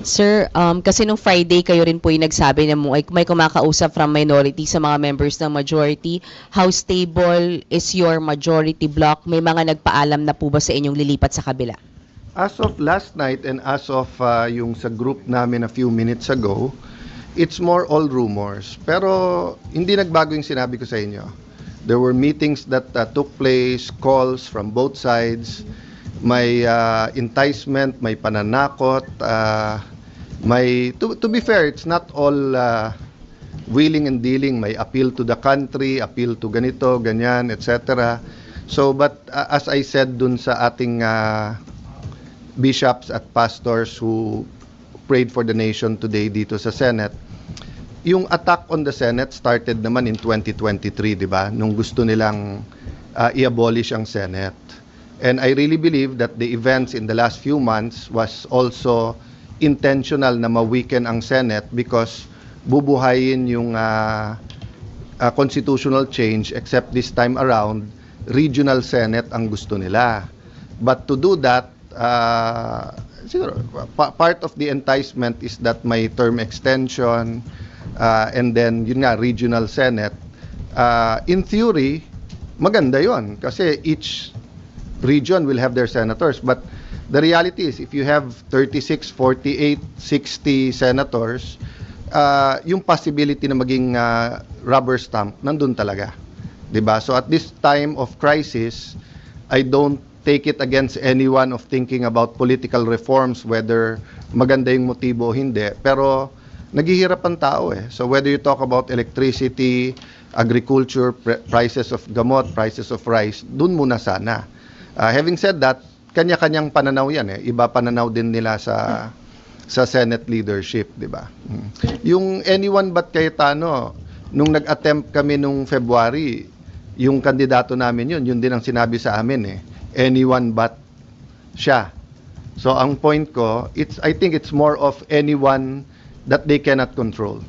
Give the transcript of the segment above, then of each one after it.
Sir, kasi nung Friday kayo rin po yung nagsabi na may kumakausap from minority sa mga members ng majority. How stable is your majority block? May mga nagpaalam na po ba sa inyong lilipat sa kabila? As of last night and as of yung sa group namin a few minutes ago, it's more all rumors. Pero hindi nagbago yung sinabi ko sa inyo. There were meetings that took place, calls from both sides. May enticement, may pananakot, to be fair, it's not all wheeling and dealing. May appeal to the country, appeal to ganito, ganyan, etc. So, but as I said dun sa ating bishops at pastors who prayed for the nation today dito sa Senate, yung attack on the Senate started naman in 2023, di ba? Nung gusto nilang i-abolish ang Senate. And I really believe that the events in the last few months was also intentional na ma-weaken ang Senate because bubuhayin yung constitutional change, except this time around, regional Senate ang gusto nila. But to do that, siguro, part of the enticement is that may term extension, and then yun nga, regional Senate. In theory, maganda yon kasi each region will have their senators, but the reality is if you have 36, 48, 60 senators, yung possibility na maging rubber stamp nandun talaga, 'di ba? So at this time of crisis, I don't take it against anyone of thinking about political reforms, whether maganda yung motibo o hindi, pero naghihirap ang tao eh. So whether you talk about electricity, agriculture, prices of gamot, prices of rice, dun muna sana. Having said that, kanya-kanyang pananaw yan eh. Iba pananaw din nila sa Senate leadership, di ba? Yung anyone but Cayetano, nung nag-attempt kami nung February, yung kandidato namin yun din ang sinabi sa amin eh. Anyone but siya. So ang point ko, I think it's more of anyone that they cannot control.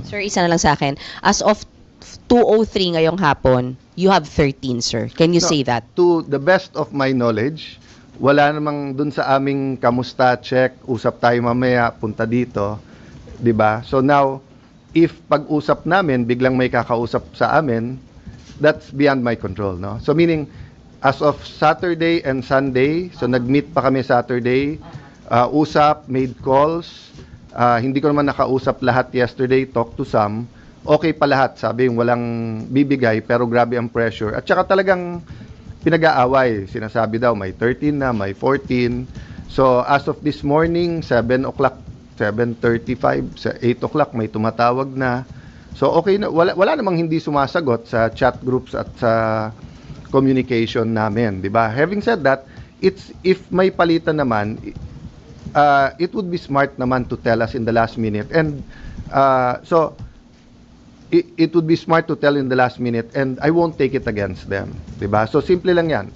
Sir, isa na lang sa akin. As of 2:03 ngayong hapon, you have 13, sir. Can you say that? To the best of my knowledge, wala namang dun sa aming kamusta, check, usap tayo mamaya, punta dito, 'di ba? So now, if pag-usap namin biglang may kakausap sa amin, that's beyond my control, no? So meaning as of Saturday and Sunday, so nag-meet pa kami Saturday, usap, made calls, hindi ko naman nakausap lahat yesterday, talk to some. Okay pa lahat, sabi yung walang bibigay pero grabe ang pressure. At saka talagang pinag-aaway. Sinasabi daw may 13 na, may 14. So as of this morning, 7 o'clock, 7:35, sa 8 o'clock may tumatawag na. So okay na, wala namang hindi sumasagot sa chat groups at sa communication namin, di ba? Having said that, if may palitan naman, it would be smart naman to tell us in the last minute. And so it would be smart to tell in the last minute and I won't take it against them. Diba? So simple lang yan.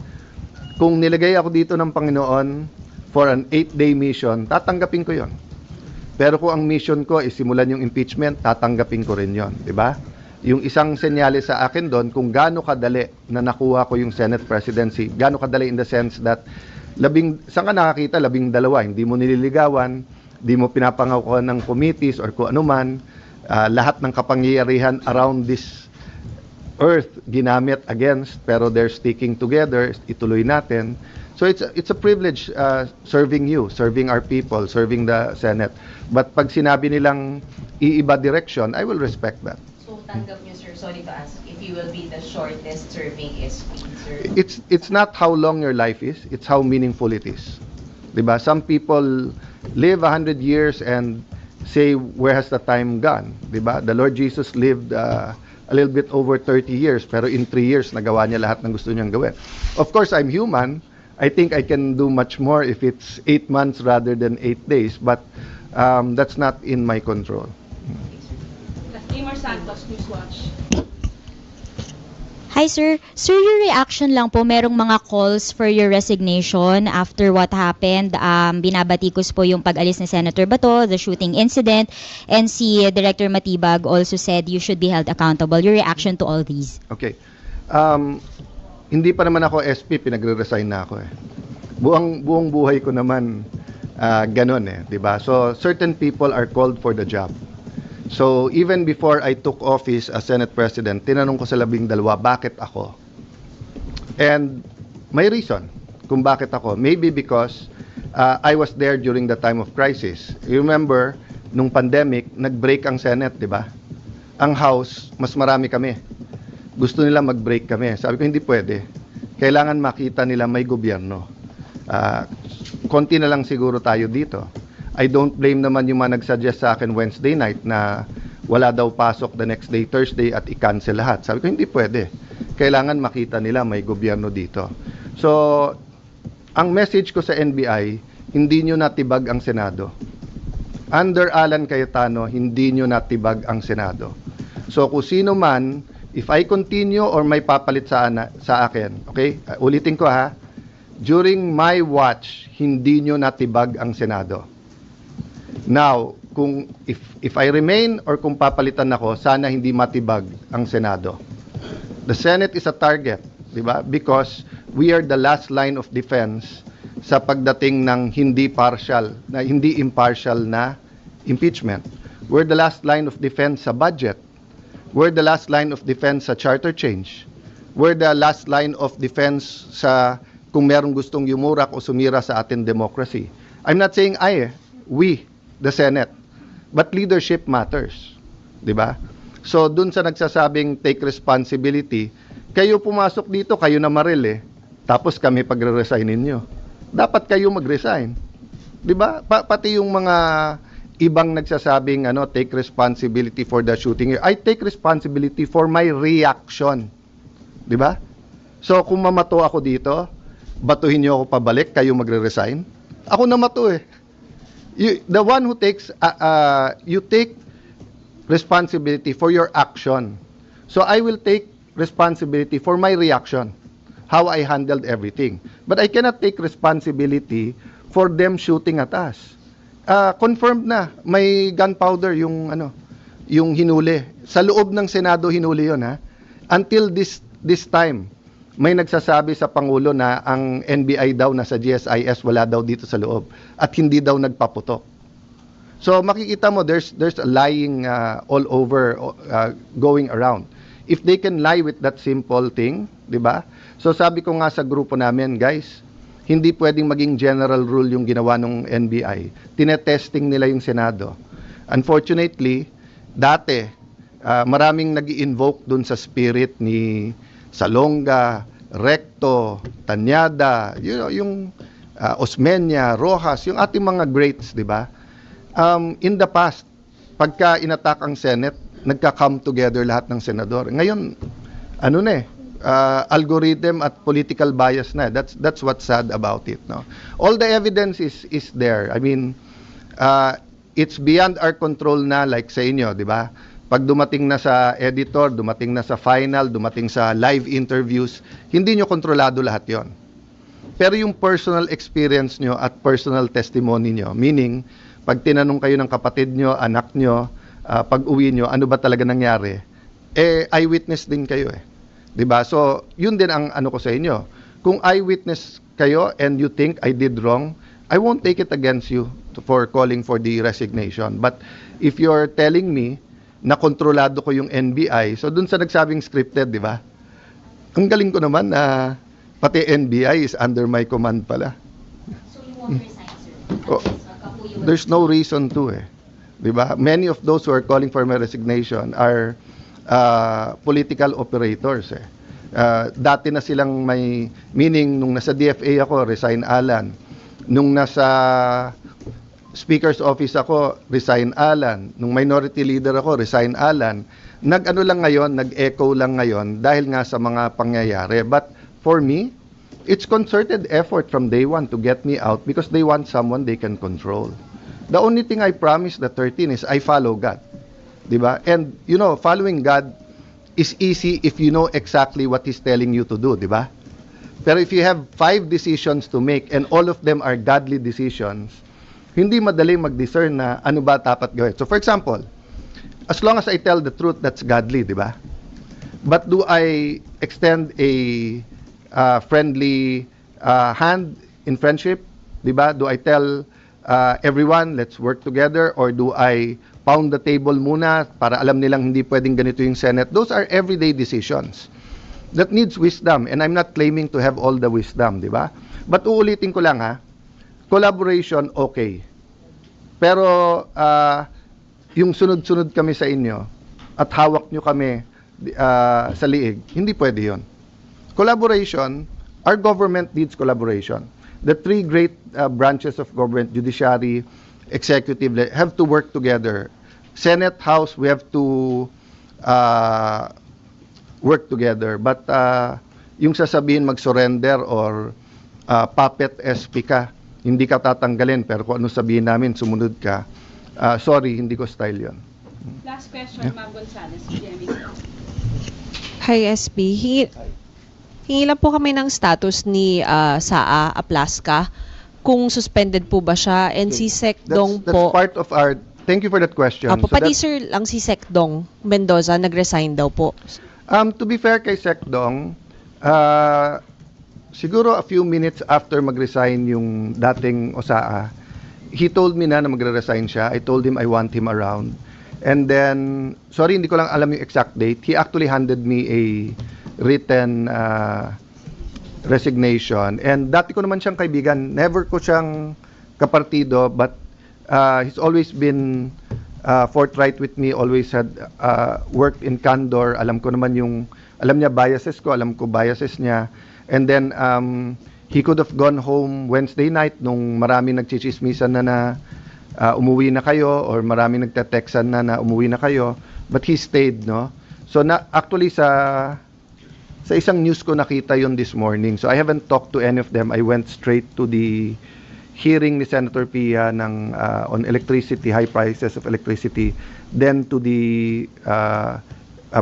Kung nilagay ako dito ng Panginoon for an 8-day mission, tatanggapin ko yon. Pero kung ang mission ko is simulan yung impeachment, tatanggapin ko rin yon. Diba? Yung isang senyales sa akin doon, kung gaano kadali na nakuha ko yung Senate presidency, gaano kadali in the sense that saan ka nakakita, 12, hindi mo nililigawan, hindi mo pinapangakuan ng committees or kung ano man, lahat ng kapangyarihan around this earth ginamit against, pero they're sticking together, ituloy natin. So it's a privilege serving you, serving our people, serving the Senate. But pag sinabi nilang iiba direction, I will respect that. So tanggap niyo, sir, sorry to ask, if you will be the shortest serving SP, sir? It's not how long your life is, it's how meaningful it is. Diba? Some people live 100 years and say, where has the time gone? Diba? The Lord Jesus lived a little bit over 30 years, pero in 3 years, nagawa niya lahat ng gusto niyang gawin. Of course, I'm human. I think I can do much more if it's 8 months rather than 8 days, but that's not in my control. Timor Santos, Newswatch. Hi sir. Sir, your reaction lang po, merong mga calls for your resignation after what happened. Binabatikos po yung pag-alis ni Senator Bato, the shooting incident, and si Director Matibag also said you should be held accountable. Your reaction to all these? Okay. Hindi pa naman ako SP, pinagre-resign na ako eh. Buong buhay ko naman Ganon eh, di ba? So, certain people are called for the job. So, even before I took office as Senate President, tinanong ko sa 12, bakit ako? And may reason kung bakit ako. Maybe because I was there during the time of crisis. You remember, nung pandemic, nag-break ang Senate, di ba? Ang House, mas marami kami. Gusto nila mag-break kami. Sabi ko, hindi pwede. Kailangan makita nila may gobyerno. Konti na lang siguro tayo dito. I don't blame naman yung mga nag-suggest sa akin Wednesday night na wala daw pasok the next day, Thursday, at i-cancel lahat. Sabi ko, hindi pwede. Kailangan makita nila may gobyerno dito. So, ang message ko sa NBI, hindi nyo natibag ang Senado. Under Alan Cayetano, hindi nyo natibag ang Senado. So, kung sino man, if I continue or may papalit sa akin, okay? Ulitin ko ha, during my watch, hindi nyo natibag ang Senado. Now, kung if I remain or kung papalitan ako, sana hindi matibag ang Senado. The Senate is a target, di ba? Because we are the last line of defense sa pagdating ng hindi impartial na impeachment. We're the last line of defense sa budget. We're the last line of defense sa charter change. We're the last line of defense sa kung merong gustong yumurak o sumira sa ating democracy. I'm not saying we, the Senate, but leadership matters. Di ba? So, dun sa nagsasabing take responsibility, kayo pumasok dito, kayo na maril eh. Tapos kami pagre-resignin nyo. Dapat kayo mag-resign. Di ba? Pati yung mga ibang nagsasabing take responsibility for the shooting. I take responsibility for my reaction. Di ba? So, kung mamato ako dito, batuhin niyo ako pabalik, kayo magre-resign? Ako na mato eh. The one who takes, you take responsibility for your action. So I will take responsibility for my reaction, how I handled everything. But I cannot take responsibility for them shooting at us. Confirmed na, may gunpowder yung hinuli. Sa loob ng Senado hinuli yon ha. Until this time, may nagsasabi sa Pangulo na ang NBI daw na sa GSIS wala daw dito sa loob at hindi daw nagpaputok. So makikita mo there's a lying all over going around. If they can lie with that simple thing, 'di ba? So sabi ko nga sa grupo namin, guys, hindi pwedeng maging general rule yung ginawa ng NBI. Tinetesting nila yung Senado. Unfortunately, dati maraming nag-i-invoke dun sa spirit ni Salonga, Recto, Tanyada, yung Osmeña, Rojas, yung ating mga greats, di ba? In the past, pagka inattack ang Senate, nagka-come together lahat ng senador. Ngayon, algorithm at political bias na. That's what's sad about it. No? All the evidence is there. I mean, it's beyond our control na, like sa inyo, di ba? Pag dumating na sa editor, dumating na sa final, dumating sa live interviews, hindi nyo kontrolado lahat yon. Pero yung personal experience nyo at personal testimony nyo, meaning, pag tinanong kayo ng kapatid nyo, anak nyo, pag uwi nyo, ano ba talaga nangyari? Eyewitness din kayo eh. Diba? So, yun din ang ano ko sa inyo. Kung eyewitness kayo and you think I did wrong, I won't take it against you for calling for the resignation. But if you're telling me na kontrolado ko yung NBI, so dun sa nagsabing scripted, di ba? Ang galing ko naman na pati NBI is under my command pala. So you won't resign, sir? Oh, there's no reason to eh. Di ba? Many of those who are calling for my resignation are political operators eh. Dati na silang may, meaning nung nasa DFA ako, resign Alan. Nung nasa Speaker's Office ako, resign Alan. Nung minority leader ako, resign Alan. Nag-ano lang ngayon, nag-echo lang ngayon dahil nga sa mga pangyayari. But for me, it's concerted effort from day one to get me out because they want someone they can control. The only thing I promise the 13 is I follow God. Diba? And, you know, following God is easy if you know exactly what He's telling you to do. Diba? Pero if you have 5 decisions to make and all of them are godly decisions, hindi madali mag-discern na ano ba dapat gawin. So for example, as long as I tell the truth, that's godly, di ba? But do I extend a friendly hand in friendship? Di ba? Do I tell everyone, let's work together, or do I pound the table muna para alam nilang hindi pwedeng ganito yung Senate? Those are everyday decisions that needs wisdom, and I'm not claiming to have all the wisdom, di ba? But uulitin ko lang ha, collaboration, okay. Pero yung sunod-sunod kami sa inyo at hawak nyo kami sa liig, hindi pwede yun. Collaboration, our government needs collaboration. The three great branches of government, judiciary, executive, have to work together. Senate, House, we have to work together. But yung sasabihin mag-surrender or puppet SP ka, hindi ka tatanggalin, pero kung ano sabihin namin, sumunod ka, sorry, hindi ko style yon. Last question, Ma'am Gonzales, GMA. Hi, SB. Hingi lang po kami ng status ni Saa Aplaska, kung suspended po ba siya, and si Sec Dong That's po. part of our, thank you for that question. Apo, So pati that- sir lang si Sec Dong Mendoza, nag-resign daw po. To be fair kay Sec Dong, siguro a few minutes after mag-resign yung dating Osaa, he told me na magre-resign siya. I told him I want him around. And then, sorry, hindi ko lang alam yung exact date. He actually handed me a written resignation. And dati ko naman siyang kaibigan. Never ko siyang kapartido, but he's always been forthright with me, always had worked in candor. Alam ko naman alam niya biases ko, alam ko biases niya. And then, he could have gone home Wednesday night nung marami nagchichismisan na umuwi na kayo, or marami nagte-textan na umuwi na kayo. But he stayed, no? So, actually sa isang news ko nakita yun this morning. So, I haven't talked to any of them. I went straight to the hearing ni Senator Pia on electricity, high prices of electricity, then to the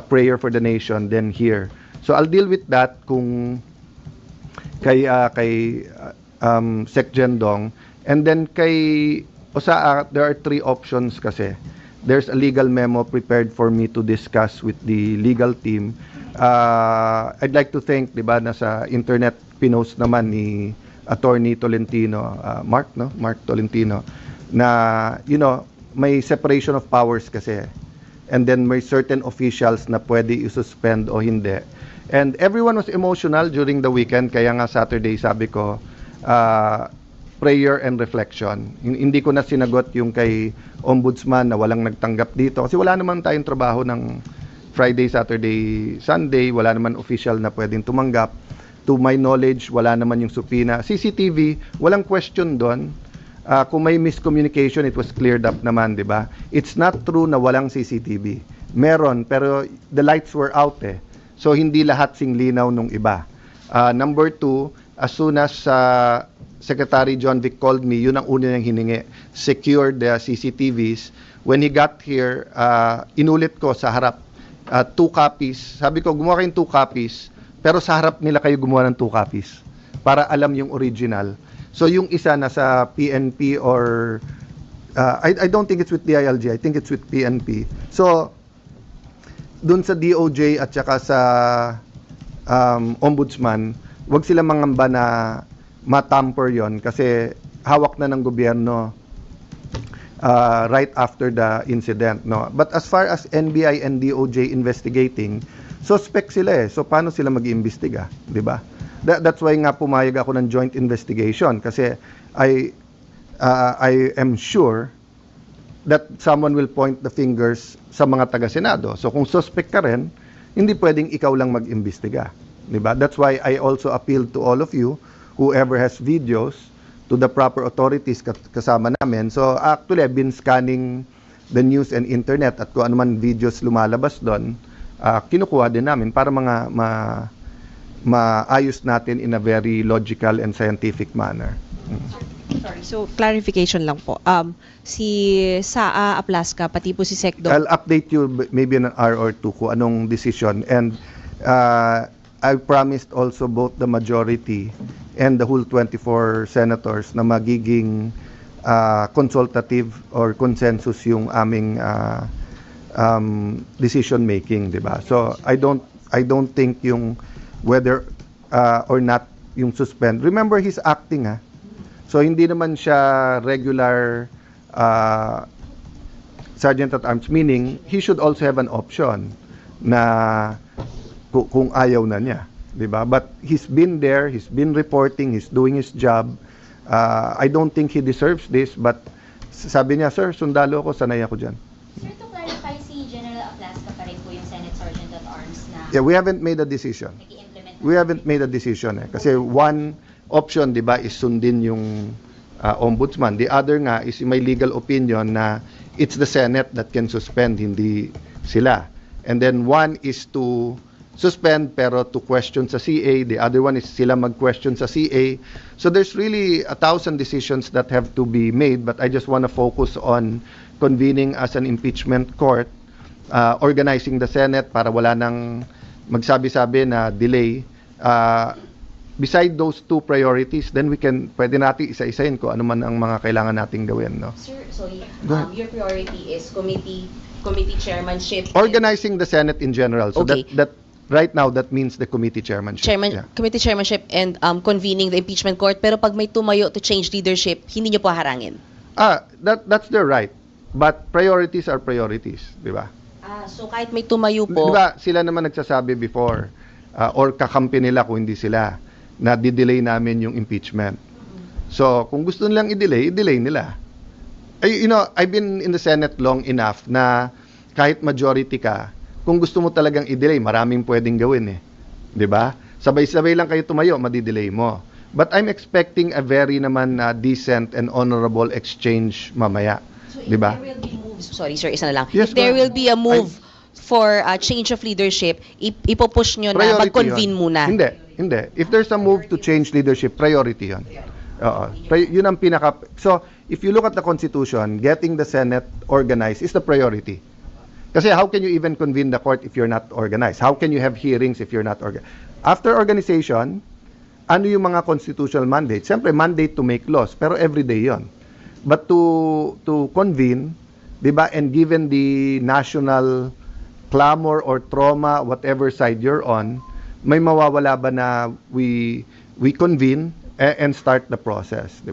prayer for the nation, then here. So I'll deal with that kung kay Sec Jendong, and then kay Osaa, there are three options kasi. There's a legal memo prepared for me to discuss with the legal team. I'd like to thank, 'di ba, nasa internet pinost naman ni Attorney Tolentino, Mark Tolentino, na, may separation of powers kasi. And then may certain officials na pwede i-suspend o hindi. And everyone was emotional during the weekend, kaya nga Saturday sabi ko, prayer and reflection. Hindi ko na sinagot yung kay Ombudsman na walang nagtanggap dito. Kasi wala naman tayong trabaho ng Friday, Saturday, Sunday. Wala naman official na pwedeng tumanggap. To my knowledge, wala naman yung supina. CCTV, walang question doon. Kung may miscommunication, it was cleared up naman, di ba? It's not true na walang CCTV. Meron, pero the lights were out eh. So, hindi lahat singlinaw nung iba. Number two, as soon as Secretary John Vic called me, yun ang una niyang hiningi. Secure the CCTVs. When he got here, inulit ko sa harap, 2 copies. Sabi ko, gumawa kayong 2 copies, pero sa harap nila kayo gumawa ng 2 copies para alam yung original. So yung isa nasa PNP or I don't think it's with DILG, I think it's with PNP. So dun sa DOJ at saka sa Ombudsman, wag sila mangamba na matamper yon kasi hawak na ng gobyerno right after the incident, no. But as far as NBI and DOJ investigating, suspect sila eh. So paano sila mag-iimbestiga, 'di ba? That's why nga pumayag ako ng joint investigation kasi I am sure that someone will point the fingers sa mga taga-Senado. So kung suspect ka rin, hindi pwedeng ikaw lang mag-imbestiga, 'di ba? That's why I also appeal to all of you, whoever has videos, to the proper authorities kasama namin. So actually I've been scanning the news and internet at kung ano man videos lumalabas doon, kinukuha din namin para maayos natin in a very logical and scientific manner. Sorry, so clarification lang po. Si Saa Aplaska, pati po si Sec Dong. I'll update you maybe in an hour or two kung anong decision. And I promised also both the majority and the whole 24 senators na magiging consultative or consensus yung aming decision making, 'di ba? So I don't think yung whether or not yung suspend. Remember, he's acting So hindi naman siya regular sergeant at arms, meaning he should also have an option na kung ayaw na niya, 'di ba? But he's been there, he's been reporting, he's doing his job. I don't think he deserves this, but sabi niya, sir, sundalo ako, sanay ako diyan. Sir, to clarify, si General Aplasca pa rin po yung Senate Sergeant at Arms na Yeah, we haven't made a decision. nag-i-implement. We haven't made a decision kasi one option, 'di ba, is sundin yung ombudsman. The other nga is may legal opinion na it's the Senate that can suspend, hindi sila. And then one is to suspend pero to question sa CA. The other one is sila mag-question sa CA. So there's really 1,000 decisions that have to be made, but I just want to focus on convening as an impeachment court, organizing the Senate para wala nang magsabi-sabi na delay. Beside those two priorities, then pwede natin isa-isahin ko ano man ang mga kailangan nating gawin, no? Sir, sorry. Go ahead. Your priority is committee chairmanship. Organizing the Senate in general. So Okay. that right now that means the committee chairmanship. Yeah. Committee chairmanship and convening the impeachment court. Pero pag may tumayo to change leadership, hindi niyo po harangin. That's their right. But priorities are priorities, di ba? So kahit may tumayo Di po, ba sila naman nagsasabi before or kakampi nila kung hindi sila na di-delay namin yung impeachment. So, kung gusto nilang i-delay nila. I've been in the Senate long enough na kahit majority ka, kung gusto mo talagang i-delay, maraming pwedeng gawin eh. 'Di ba? Sabay-sabay lang kayo tumayo, madi-delay mo. But I'm expecting a very naman decent and honorable exchange mamaya. so 'Di ba? if there will be moves, sorry sir, isa na lang. Yes, if there ma'am. will be a move for a change of leadership, ipopush nyo na Priority mag-convene yun. muna. Hindi. If there's a move to change leadership, priority yun. Oo. Yun ang pinaka... So, if you look at the Constitution, getting the Senate organized is the priority. Kasi how can you even convene the court if you're not organized? How can you have hearings if you're not organized? After organization, ano yung mga constitutional mandates? Siyempre, mandate to make laws, pero everyday yon. But to convene, di ba, and given the national clamor or trauma, whatever side you're on, may mawawala ba na we convene and start the process, di ba?